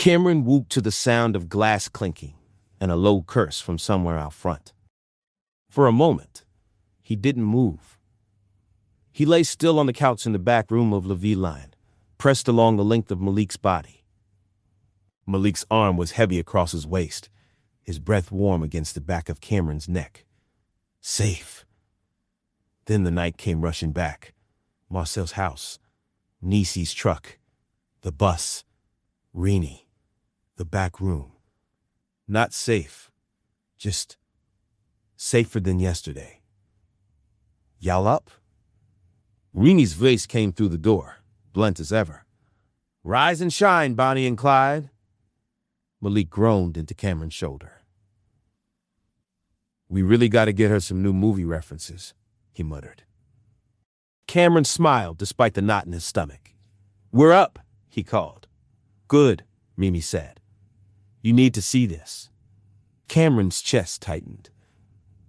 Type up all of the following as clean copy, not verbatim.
Cameron whooped to the sound of glass clinking and a low curse from somewhere out front. For a moment, he didn't move. He lay still on the couch in the back room of La Vie Line, pressed along the length of Malik's body. Malik's arm was heavy across his waist, his breath warm against the back of Cameron's neck. Safe. Then the night came rushing back. Marcel's house, Nisi's truck, the bus, Rini, the back room. Not safe, just safer than yesterday. Y'all up? Rini's voice came through the door, blunt as ever. Rise and shine, Bonnie and Clyde. Malik groaned into Cameron's shoulder. We really got to get her some new movie references, he muttered. Cameron smiled despite the knot in his stomach. We're up, he called. Good, Mimi said. You need to see this. Cameron's chest tightened.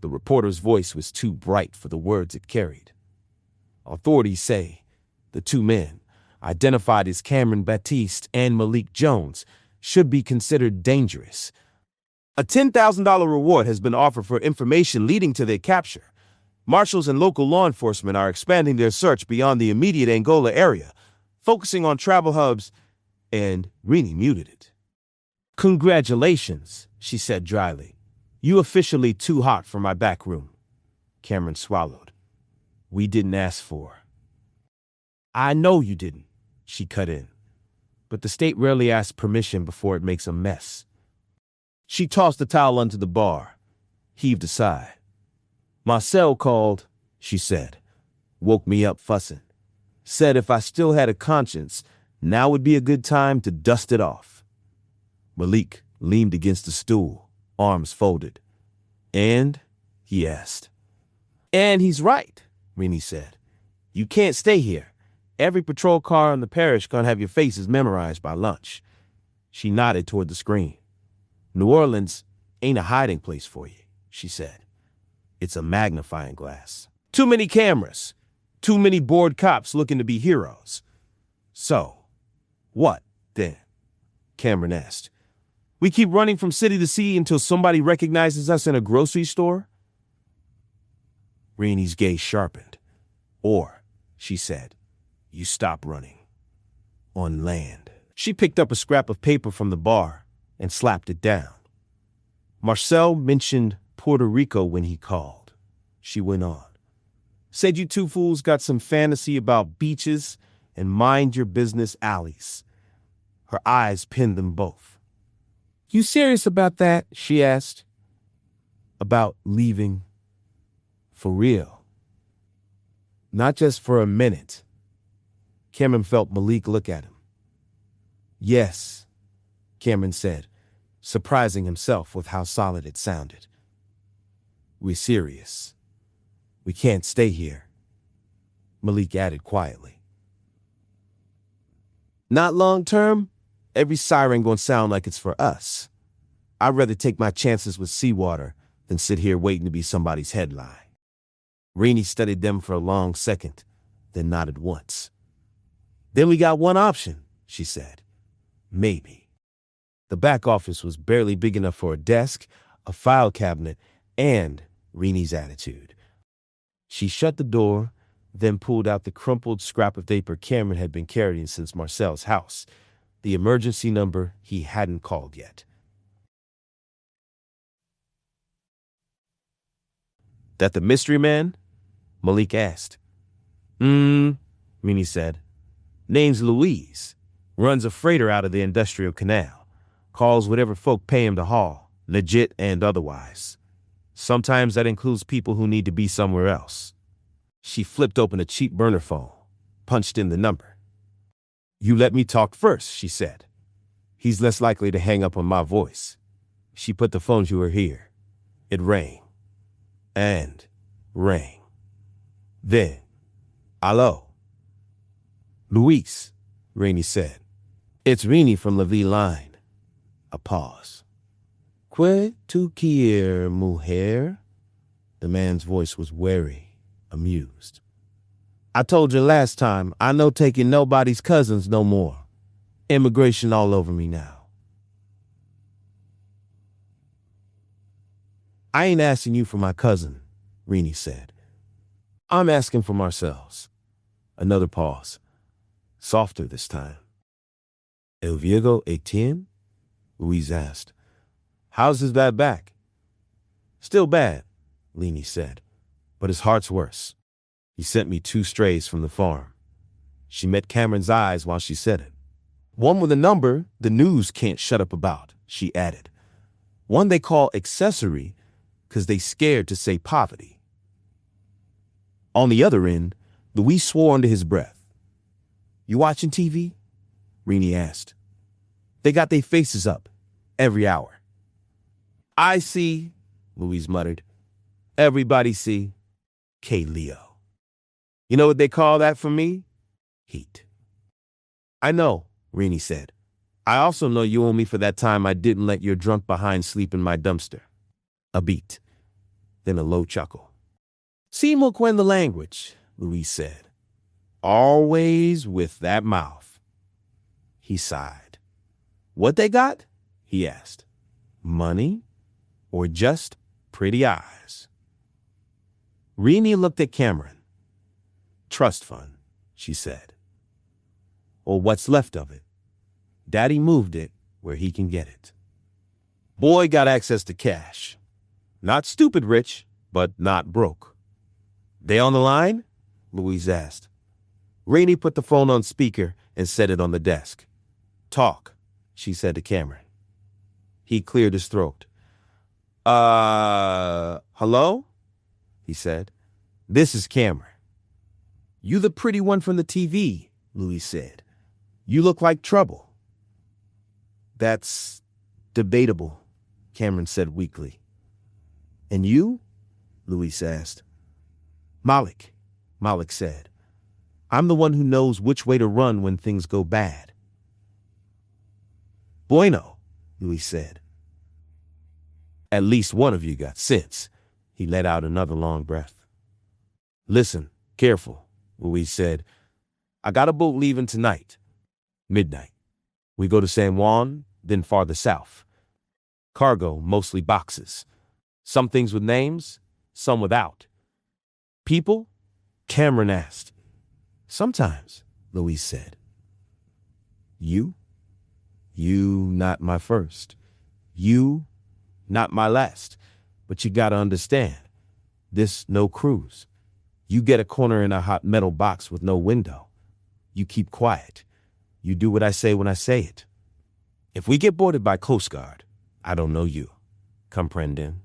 The reporter's voice was too bright for the words it carried. Authorities say the two men, identified as Cameron Baptiste and Malik Jones, should be considered dangerous. A $10,000 reward has been offered for information leading to their capture. Marshals and local law enforcement are expanding their search beyond the immediate Angola area, focusing on travel hubs, and Rini muted it. Congratulations, she said dryly. You officially too hot for my back room. Cameron swallowed. We didn't ask for. I know you didn't, she cut in. But the state rarely asks permission before it makes a mess. She tossed the towel onto the bar, heaved a sigh. Marcel called, she said. Woke me up fussing. Said if I still had a conscience, now would be a good time to dust it off. Malik leaned against the stool, arms folded. And? He asked. And he's right, Rini said. You can't stay here. Every patrol car in the parish gonna have your faces memorized by lunch. She nodded toward the screen. New Orleans ain't a hiding place for you, she said. It's a magnifying glass. Too many cameras. Too many bored cops looking to be heroes. So, what then? Cameron asked. We keep running from city to city until somebody recognizes us in a grocery store? Rini's gaze sharpened. Or, she said, you stop running. On land. She picked up a scrap of paper from the bar and slapped it down. Marcel mentioned Puerto Rico when he called. She went on. Said you two fools got some fantasy about beaches and mind-your-business alleys. Her eyes pinned them both. You serious about that? She asked. About leaving? For real. Not just for a minute. Cameron felt Malik look at him. Yes, Cameron said, surprising himself with how solid it sounded. We're serious. We can't stay here, Malik added quietly. Not long term. Every siren gonna sound like it's for us. I'd rather take my chances with seawater than sit here waiting to be somebody's headline. Rini studied them for a long second, then nodded once. Then we got one option, she said. Maybe. The back office was barely big enough for a desk, a file cabinet, and Rini's attitude. She shut the door, then pulled out the crumpled scrap of paper Cameron had been carrying since Marcel's house, the emergency number he hadn't called yet. That the mystery man? Malik asked. Rini said. Name's Louise. Runs a freighter out of the industrial canal. Calls whatever folk pay him to haul, legit and otherwise. Sometimes that includes people who need to be somewhere else. She flipped open a cheap burner phone, punched in the number. You let me talk first, she said. He's less likely to hang up on my voice. She put the phone to her ear. It rang. And rang. Then, Allo. Luis, Rini said. It's Rini from La Vie Line. A pause. Que tu quieres, mujer? The man's voice was wary, amused. I told you last time, I no taking nobody's cousins no more. Immigration all over me now. I ain't asking you for my cousin, Rini said. I'm asking for Marcel's. Another pause. Softer this time. El Viego Etienne? Louise asked. How's his bad back? Still bad, Leni said, but his heart's worse. He sent me 2 strays from the farm. She met Cameron's eyes while she said it. One with a number the news can't shut up about, she added. One they call accessory because they scared to say poverty. On the other end, Louis swore under his breath. You watching TV? Rini asked. They got their faces up every hour. I see, Louise muttered. Everybody see. K. Leo. You know what they call that for me? Heat. I know, Rini said. I also know you owe me for that time I didn't let your drunk behind sleep in my dumpster. A beat. Then a low chuckle. See Moquen the language, Louise said. Always with that mouth. He sighed. What they got? He asked. Money or just pretty eyes? Rini looked at Cameron. Trust fund, she said. Or what's left of it. Daddy moved it where he can get it. Boy got access to cash. Not stupid rich, but not broke. They on the line? Louise asked. Rainey put the phone on speaker and set it on the desk. Talk, she said to Cameron. He cleared his throat. Hello? He said. This is Cameron. You the pretty one from the TV, Louise said. You look like trouble. That's debatable, Cameron said weakly. And you? Louise asked. Malik said. I'm the one who knows which way to run when things go bad. Bueno, Louise said. At least one of you got sense. He let out another long breath. Listen, careful, Louise said. I got a boat leaving tonight. Midnight. We go to San Juan, then farther south. Cargo, mostly boxes. Some things with names, some without. People? Cameron asked. Sometimes, Louise said. You? You not my first. You not my last. But you gotta understand, this no cruise. You get a corner in a hot metal box with no window. You keep quiet. You do what I say when I say it. If we get boarded by Coast Guard, I don't know you. Comprenden?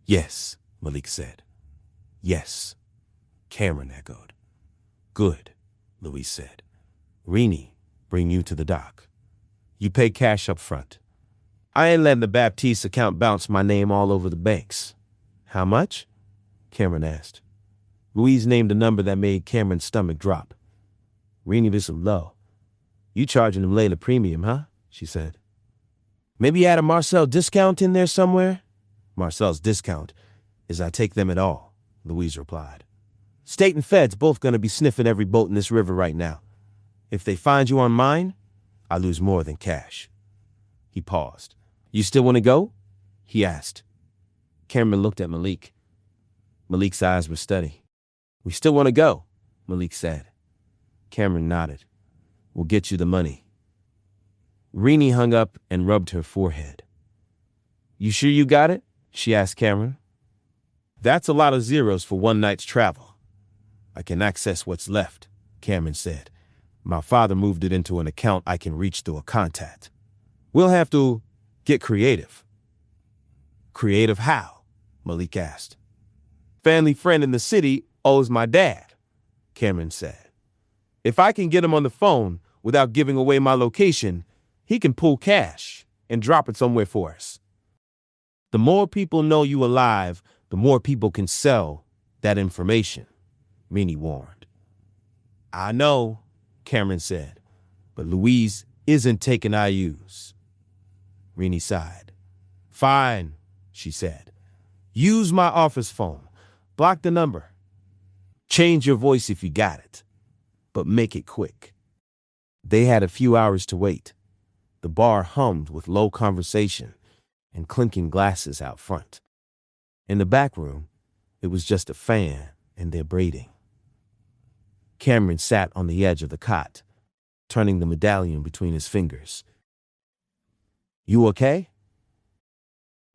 Yes, Malik said. Yes, Cameron echoed. Good, Louise said. Rini, bring you to the dock. You pay cash up front. I ain't letting the Baptiste account bounce my name all over the banks. How much? Cameron asked. Louise named a number that made Cameron's stomach drop. Rini, this is low. You charging him Layla premium, huh? She said. Maybe add a Marcel discount in there somewhere? Marcel's discount is I take them at all, Louise replied. State and Fed's both gonna be sniffing every boat in this river right now. If they find you on mine, I lose more than cash. He paused. You still want to go? He asked. Cameron looked at Malik. Malik's eyes were steady. We still want to go, Malik said. Cameron nodded. We'll get you the money. Rini hung up and rubbed her forehead. You sure you got it? She asked Cameron. That's a lot of zeros for one night's travel. I can access what's left, Cameron said. My father moved it into an account I can reach through a contact. We'll have to get creative. Creative how? Malik asked. Family friend in the city owes my dad, Cameron said. If I can get him on the phone without giving away my location, he can pull cash and drop it somewhere for us. The more people know you alive, the more people can sell that information, Rini warned. I know, Cameron said, but Louise isn't taking IUs. Rini sighed. Fine, she said. Use my office phone. Block the number. Change your voice if you got it, but make it quick. They had a few hours to wait. The bar hummed with low conversation. and clinking glasses out front. In the back room, it was just a fan and their braiding. Cameron sat on the edge of the cot, turning the medallion between his fingers. "You okay?"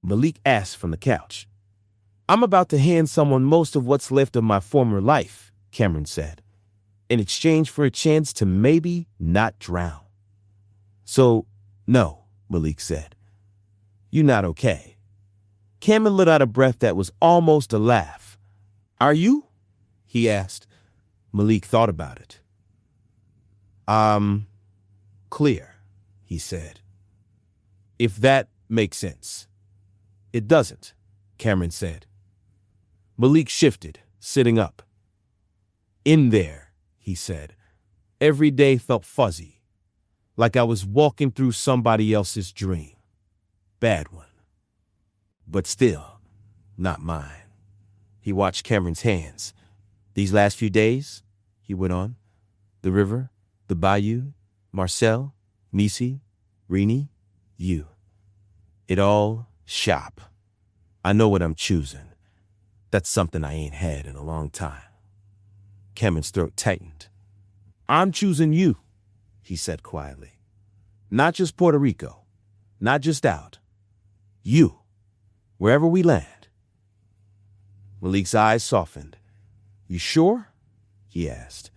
Malik asked from the couch. "I'm about to hand someone most of what's left of my former life," Cameron said, "in exchange for a chance to maybe not drown." "So, no," Malik said. "You're not okay." Cameron let out a breath that was almost a laugh. "Are you?" he asked. Malik thought about it. Clear," he said. "If that makes sense." "It doesn't," Cameron said. Malik shifted, sitting up. "In there," he said, "every day felt fuzzy, like I was walking through somebody else's dream. Bad one. But still, not mine." He watched Cameron's hands. "These last few days," he went on, "the river, the bayou, Marcel, Nisi, Rini, you. It all shop. I know what I'm choosing. That's something I ain't had in a long time." Cameron's throat tightened. "I'm choosing you," he said quietly. "Not just Puerto Rico. Not just out. You. Wherever we land." Malik's eyes softened. "You sure?" he asked.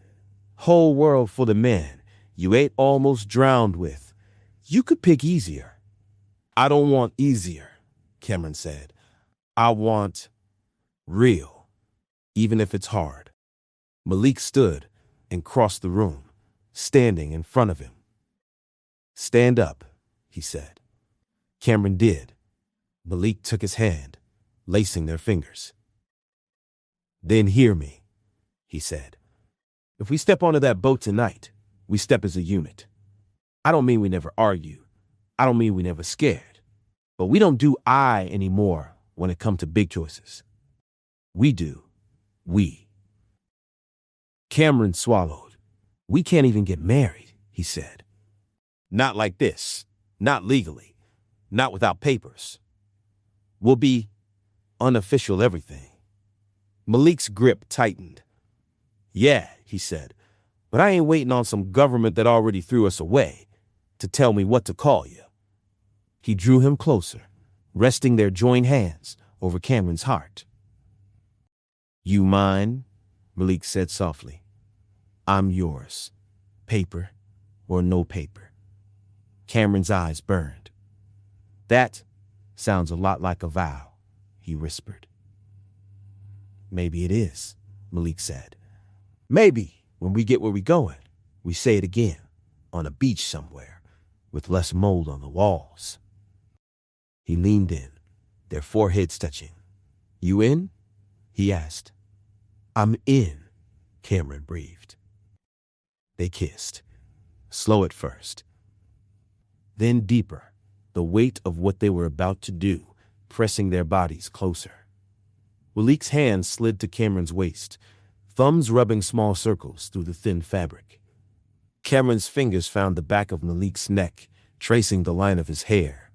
"Whole world full of men you ain't almost drowned with. You could pick easier." "I don't want easier," Cameron said. "I want real, even if it's hard." Malik stood and crossed the room, standing in front of him. "Stand up," he said. Cameron did. Malik took his hand, lacing their fingers. "Then hear me," he said. "If we step onto that boat tonight, we step as a unit. I don't mean we never argue. I don't mean we never scared. But we don't do I anymore when it comes to big choices. We do. We." Cameron swallowed. "We can't even get married," he said. "Not like this. Not legally. Not without papers. We'll be unofficial everything." Malik's grip tightened. "Yeah," he said, "but I ain't waiting on some government that already threw us away to tell me what to call you." He drew him closer, resting their joined hands over Cameron's heart. "You mine?" Malik said softly. "I'm yours, paper or no paper." Cameron's eyes burned. "That sounds a lot like a vow," he whispered. "Maybe it is," Malik said. "Maybe when we get where we're going, we say it again, on a beach somewhere, with less mold on the walls." He leaned in, their foreheads touching. "You in?" he asked. "I'm in," Cameron breathed. They kissed, slow at first, then deeper, the weight of what they were about to do pressing their bodies closer. Malik's hand slid to Cameron's waist, thumbs rubbing small circles through the thin fabric. Cameron's fingers found the back of Malik's neck, tracing the line of his hair,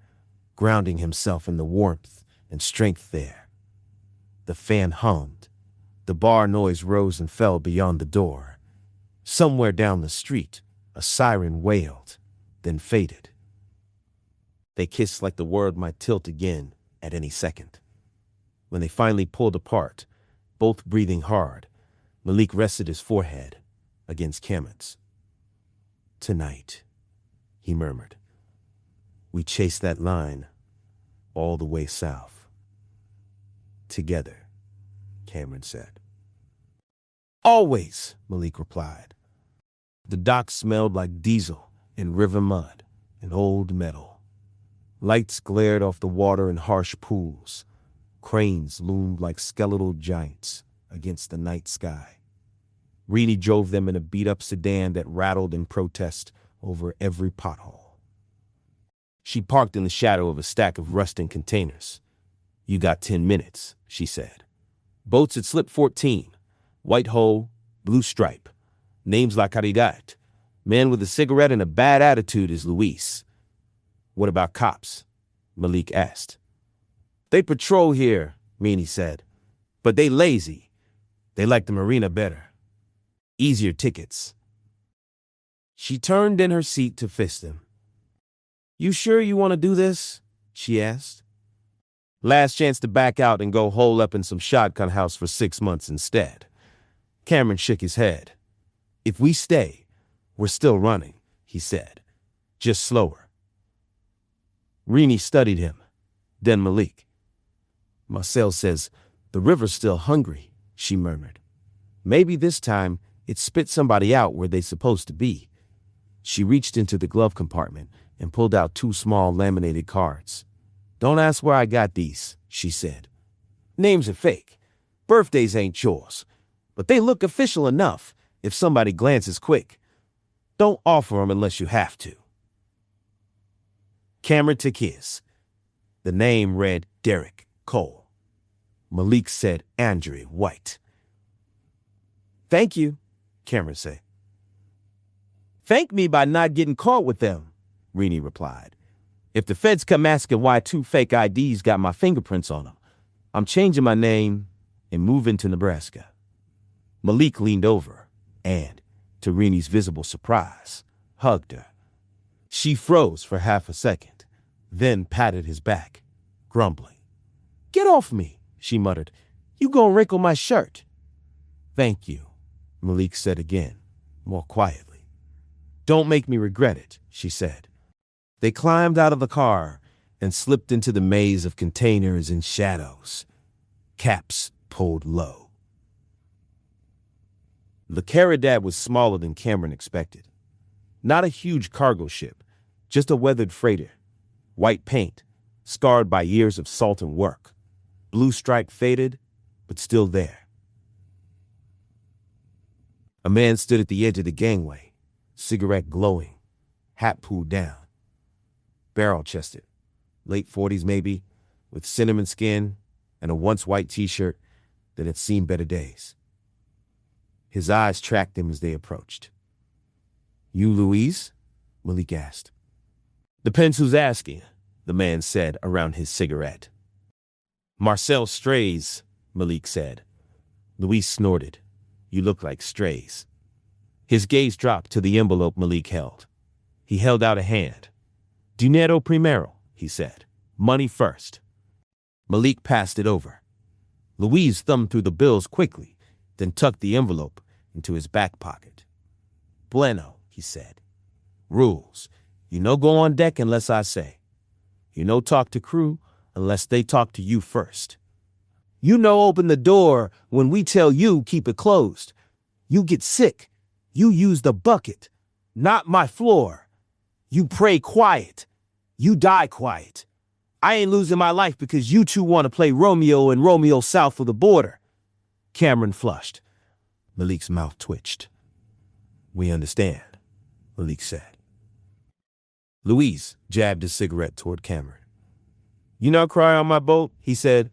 grounding himself in the warmth and strength there. The fan hummed. The bar noise rose and fell beyond the door. Somewhere down the street, a siren wailed, then faded. They kissed like the world might tilt again at any second. When they finally pulled apart, both breathing hard, Malik rested his forehead against Cameron's. "Tonight," he murmured, "we chase that line all the way south. Together," Cameron said. "Always," Malik replied. The dock smelled like diesel and river mud and old metal. Lights glared off the water in harsh pools. Cranes loomed like skeletal giants against the night sky. Rini drove them in a beat-up sedan that rattled in protest over every pothole. She parked in the shadow of a stack of rusting containers. "You got 10 minutes, she said. Boats at slip 14. White hull, blue stripe. Names like Caridad. Man with a cigarette and a bad attitude is Luis. What about cops? Malik asked. They patrol here, Meanie said. But they lazy. They like the marina better. Easier tickets. She turned in her seat to fist him. You sure you want to do this? She asked. Last chance to back out and go hole up in some shotgun house for 6 months instead. Cameron shook his head. If we stay, we're still running, he said. Just slower. Rennie studied him, then Malik. Marcel says, the river's still hungry, she murmured. Maybe this time it spit somebody out where they're supposed to be. She reached into the glove compartment and pulled out 2 small laminated cards. Don't ask where I got these, she said. Names are fake. Birthdays ain't yours. But they look official enough if somebody glances quick. Don't offer them unless you have to. Cameron took his. The name read Derek Cole. Malik said Andrew White. Thank you, Cameron said. Thank me by not getting caught with them, Rennie replied. If the feds come asking why 2 fake IDs got my fingerprints on them, I'm changing my name and moving to Nebraska. Malik leaned over and, to Rennie's visible surprise, hugged her. She froze for half a second, then patted his back, grumbling. Get off me, she muttered. You gonna wrinkle my shirt. Thank you, Malik said again, more quietly. Don't make me regret it, she said. They climbed out of the car and slipped into the maze of containers and shadows. Caps pulled low. The Caridad was smaller than Cameron expected. Not a huge cargo ship, just a weathered freighter. White paint, scarred by years of salt and work. Blue stripe faded, but still there. A man stood at the edge of the gangway, cigarette glowing, hat pulled down. Barrel-chested, late 40s maybe, with cinnamon skin and a once white t-shirt that had seen better days. His eyes tracked them as they approached. You Louise? Malik asked. Depends who's asking, the man said around his cigarette. Marcel Strays, Malik said. Louise snorted. You look like strays. His gaze dropped to the envelope Malik held. He held out a hand. Dinero primero, he said. Money first. Malik passed it over. Louise thumbed through the bills quickly, then tucked the envelope into his back pocket. Bueno, he said. Rules. You no go on deck unless I say. You no talk to crew unless they talk to you first. You no open the door when we tell you keep it closed. You get sick. You use the bucket, not my floor. You pray quiet. You die quiet. I ain't losing my life because you 2 want to play Romeo and Romeo south of the border. Cameron flushed. Malik's mouth twitched. We understand, Malik said. Louise jabbed his cigarette toward Cameron. You not cry on my boat, he said.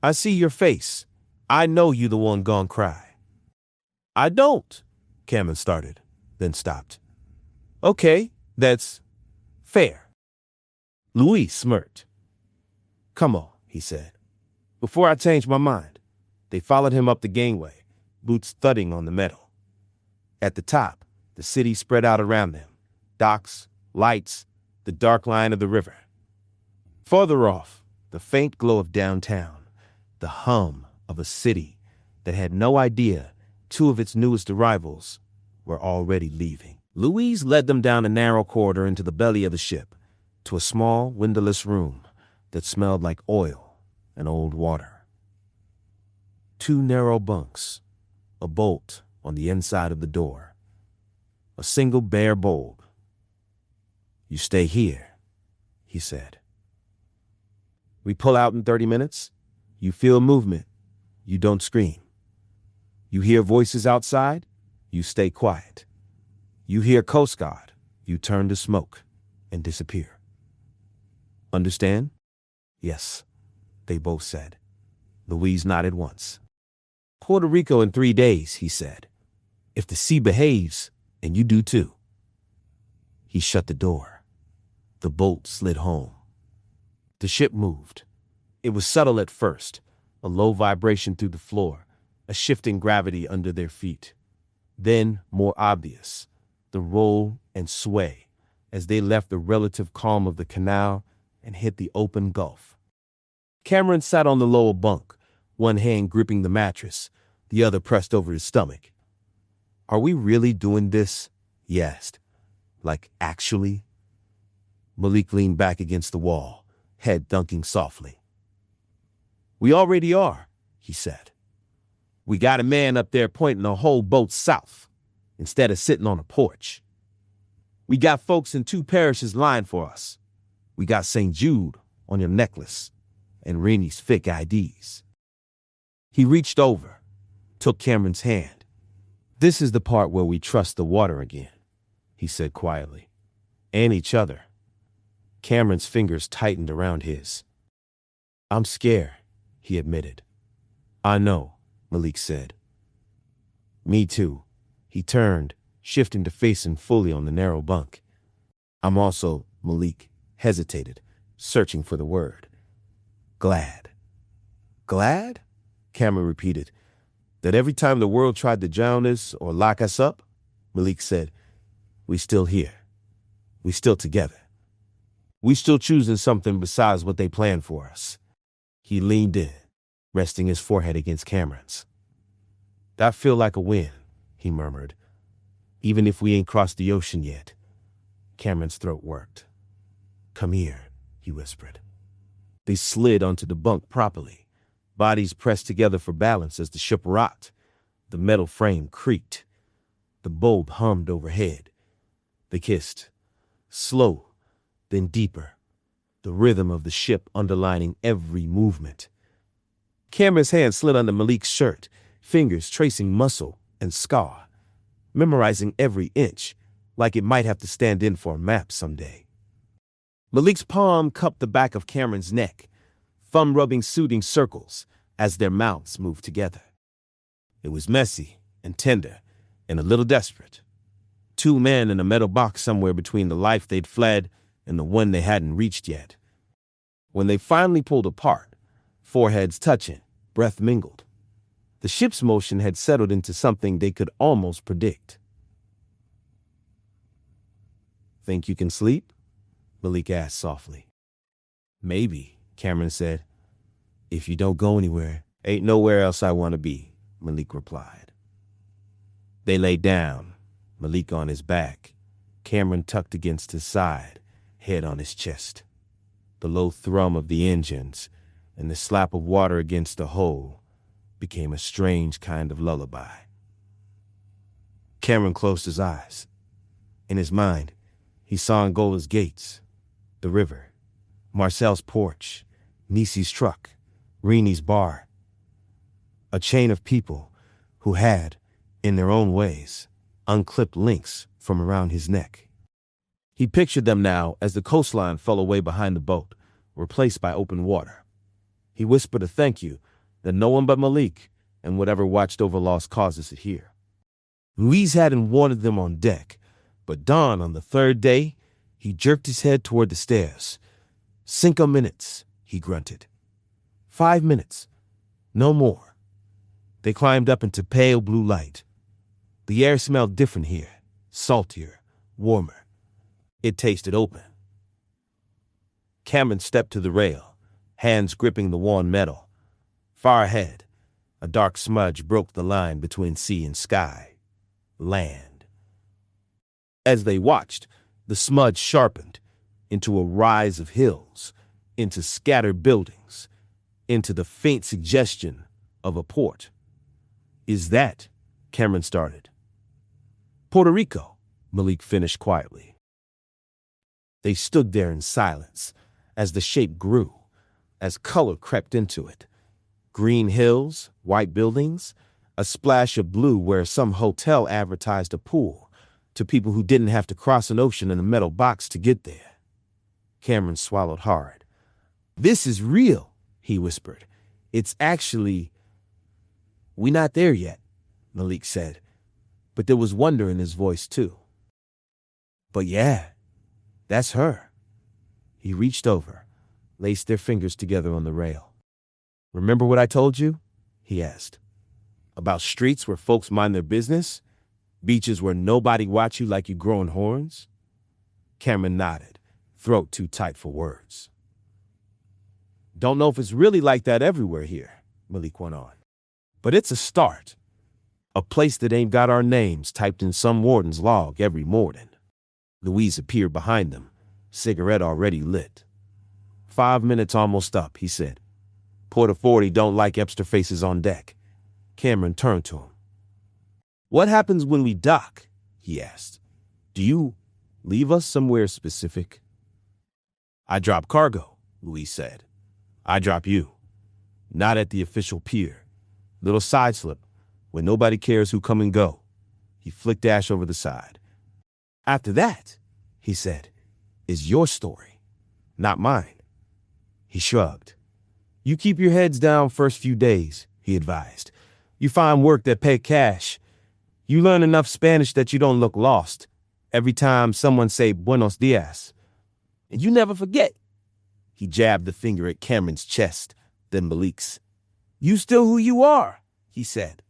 I see your face. I know you the one gon' cry. I don't, Cameron started, then stopped. Okay, that's fair. Louise smirked. Come on, he said. Before I change my mind. They followed him up the gangway, boots thudding on the metal. At the top, the city spread out around them. Docks, lights, the dark line of the river. Farther off, the faint glow of downtown, the hum of a city that had no idea 2 of its newest arrivals were already leaving. Louise led them down a narrow corridor into the belly of the ship, to a small, windowless room that smelled like oil and old water. 2 narrow bunks, a bolt on the inside of the door, a single bare bulb. You stay here, he said. We pull out in 30 minutes. You feel movement. You don't scream. You hear voices outside. You stay quiet. You hear Coast Guard. You turn to smoke and disappear. Understand? Yes, they both said. Louise nodded once. Puerto Rico in 3 days, he said. If the sea behaves, and you do too. He shut the door. The bolt slid home. The ship moved. It was subtle at first, a low vibration through the floor, a shifting gravity under their feet. Then, more obvious, the roll and sway as they left the relative calm of the canal and hit the open gulf. Cameron sat on the lower bunk, one hand gripping the mattress, the other pressed over his stomach. "Are we really doing this?" he asked. "Like, actually?" Malik leaned back against the wall, head dunking softly. "We already are," he said. "We got a man up there pointing the whole boat south, instead of sitting on a porch. We got folks in 2 parishes lying for us. We got St. Jude on your necklace and Rennie's fake IDs." He reached over, took Cameron's hand. "This is the part where we trust the water again," he said quietly. "And each other." Cameron's fingers tightened around his. "I'm scared," he admitted. "I know," Malik said. "Me too." He turned, shifting to face him fully on the narrow bunk. "I'm also," Malik hesitated, searching for the word. "Glad." "Glad?" Cameron repeated. "That every time the world tried to drown us or lock us up," Malik said, "we still here. We still together. We still choosing something besides what they planned for us." He leaned in, resting his forehead against Cameron's. "That feel like a win," he murmured. "Even if we ain't crossed the ocean yet." Cameron's throat worked. "Come here," he whispered. They slid onto the bunk properly, bodies pressed together for balance as the ship rocked. The metal frame creaked. The bulb hummed overhead. They kissed, slow, then deeper, the rhythm of the ship underlining every movement. Cameron's hand slid under Malik's shirt, fingers tracing muscle and scar, memorizing every inch, like it might have to stand in for a map someday. Malik's palm cupped the back of Cameron's neck, thumb rubbing soothing circles as their mouths moved together. It was messy and tender and a little desperate. 2 men in a metal box somewhere between the life they'd fled and the one they hadn't reached yet. When they finally pulled apart, foreheads touching, breath mingled. The ship's motion had settled into something they could almost predict. "Think you can sleep?" Malik asked softly. "Maybe," Cameron said. "If you don't go anywhere, ain't nowhere else I want to be," Malik replied. They lay down, Malik on his back, Cameron tucked against his side, head on his chest. The low thrum of the engines and the slap of water against the hull became a strange kind of lullaby. Cameron closed his eyes. In his mind, he saw Angola's gates, the river, Marcel's porch, Nisi's truck, Rennie's bar. A chain of people who had, in their own ways, unclipped links from around his neck. He pictured them now as the coastline fell away behind the boat, replaced by open water. He whispered a thank you that no one but Malik and whatever watched over lost causes could hear. Louise hadn't wanted them on deck, but dawn on the 3rd day, he jerked his head toward the stairs. 5 minutes, he grunted. 5 minutes, no more. They climbed up into pale blue light. The air smelled different here, saltier, warmer. It tasted open. Cameron stepped to the rail, hands gripping the worn metal. Far ahead, a dark smudge broke the line between sea and sky. Land. As they watched, the smudge sharpened into a rise of hills, into scattered buildings, into the faint suggestion of a port. "Is that?" Cameron started. "Puerto Rico," Malik finished quietly. They stood there in silence as the shape grew, as color crept into it. Green hills, white buildings, a splash of blue where some hotel advertised a pool to people who didn't have to cross an ocean in a metal box to get there. Cameron swallowed hard. "This is real," he whispered. "It's actually—" "We not there yet," Malik said, but there was wonder in his voice too. "But yeah, that's her." He reached over, laced their fingers together on the rail. "Remember what I told you?" he asked. "About streets where folks mind their business? Beaches where nobody watch you like you growing horns?" Cameron nodded, throat too tight for words. "Don't know if it's really like that everywhere here," Malik went on. "But it's a start. A place that ain't got our names typed in some warden's log every morning." Louise appeared behind them, cigarette already lit. 5 minutes almost up, he said. Puerto 40 don't like Epster faces on deck. Cameron turned to him. "What happens when we dock?" he asked. "Do you leave us somewhere specific?" "I drop cargo," Louise said. "I drop you. Not at the official pier. Little side slip where nobody cares who come and go." He flicked ash over the side. "After that," he said, "is your story, not mine." He shrugged. "You keep your heads down first few days," he advised. "You find work that pay cash. You learn enough Spanish that you don't look lost every time someone say buenos dias. And you never forget." He jabbed the finger at Cameron's chest, then Malik's. "You still who you are," he said.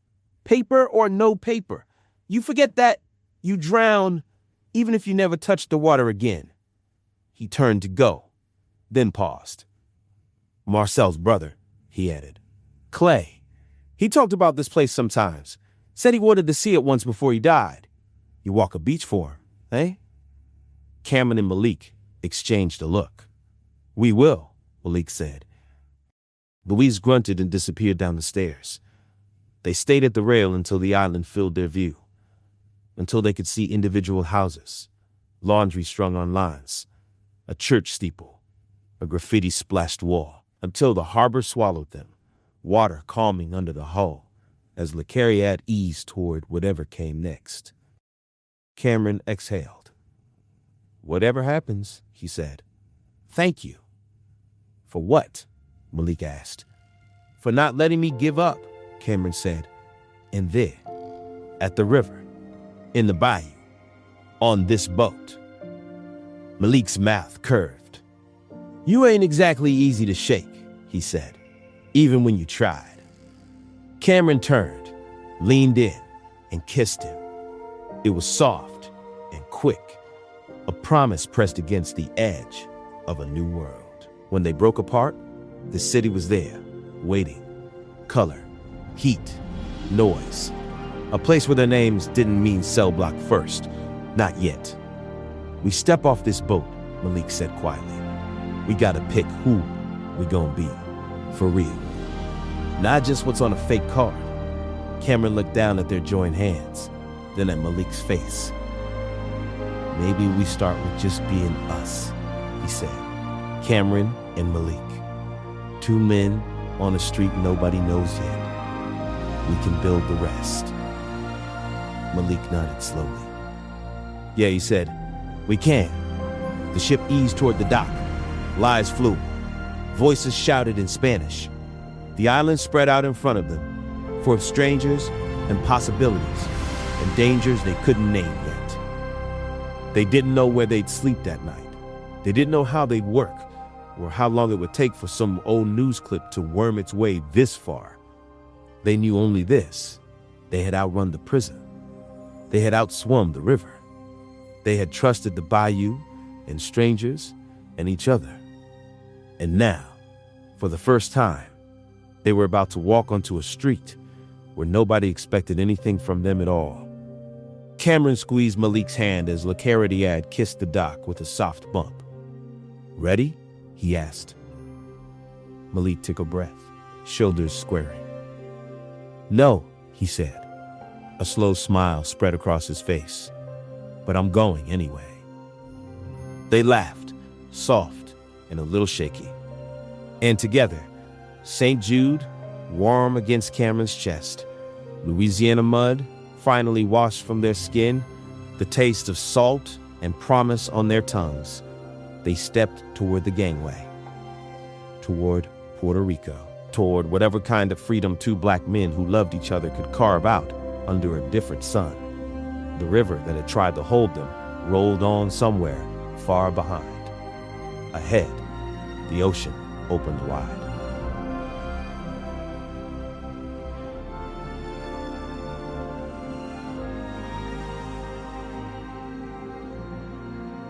"Paper or no paper. You forget that, you drown, even if you never touch the water again." He turned to go, then paused. "Marcel's brother," he added. "Clay. He talked about this place sometimes. Said he wanted to see it once before he died. You walk a beach for him, eh?" Cameron and Malik exchanged a look. "We will," Malik said. Louise grunted and disappeared down the stairs. They stayed at the rail until the island filled their view, until they could see individual houses, laundry strung on lines, a church steeple, a graffiti-splashed wall, until the harbor swallowed them, water calming under the hull as Le Carrière eased toward whatever came next. Cameron exhaled. "Whatever happens," he said. "Thank you." "For what?" Malik asked. "For not letting me give up," Cameron said. "And there, at the river, in the bayou, on this boat." Malik's mouth curved. "You ain't exactly easy to shake," he said, "even when you tried." Cameron turned, leaned in, and kissed him. It was soft and quick, a promise pressed against the edge of a new world. When they broke apart, the city was there, waiting. Color, heat, noise. A place where their names didn't mean cell block first. Not yet. "We step off this boat," Malik said quietly. "We gotta pick who we gonna be, for real. Not just what's on a fake card." Cameron looked down at their joined hands, then at Malik's face. "Maybe we start with just being us," he said. Cameron and Malik. Two men on a street nobody knows yet. We can build the rest. Malik nodded slowly. "Yeah," he said, "we can." The ship eased toward the dock. Lies flew. Voices shouted in Spanish. The island spread out in front of them, full of strangers and possibilities and dangers they couldn't name yet. They didn't know where they'd sleep that night. They didn't know how they'd work or how long it would take for some old news clip to worm its way this far. They knew only this: they had outrun the prison. They had outswum the river. They had trusted the bayou and strangers and each other. And now, for the first time, they were about to walk onto a street where nobody expected anything from them at all. Cameron squeezed Malik's hand as Le Carrière kissed the dock with a soft bump. "Ready?" he asked. Malik took a breath, shoulders squaring. "No," he said. A slow smile spread across his face. "But I'm going anyway." They laughed, soft and a little shaky. And together, St. Jude, warm against Cameron's chest, Louisiana mud finally washed from their skin, the taste of salt and promise on their tongues, they stepped toward the gangway, toward Puerto Rico, toward whatever kind of freedom two black men who loved each other could carve out under a different sun. The river that had tried to hold them rolled on somewhere far behind. Ahead, The ocean opened wide.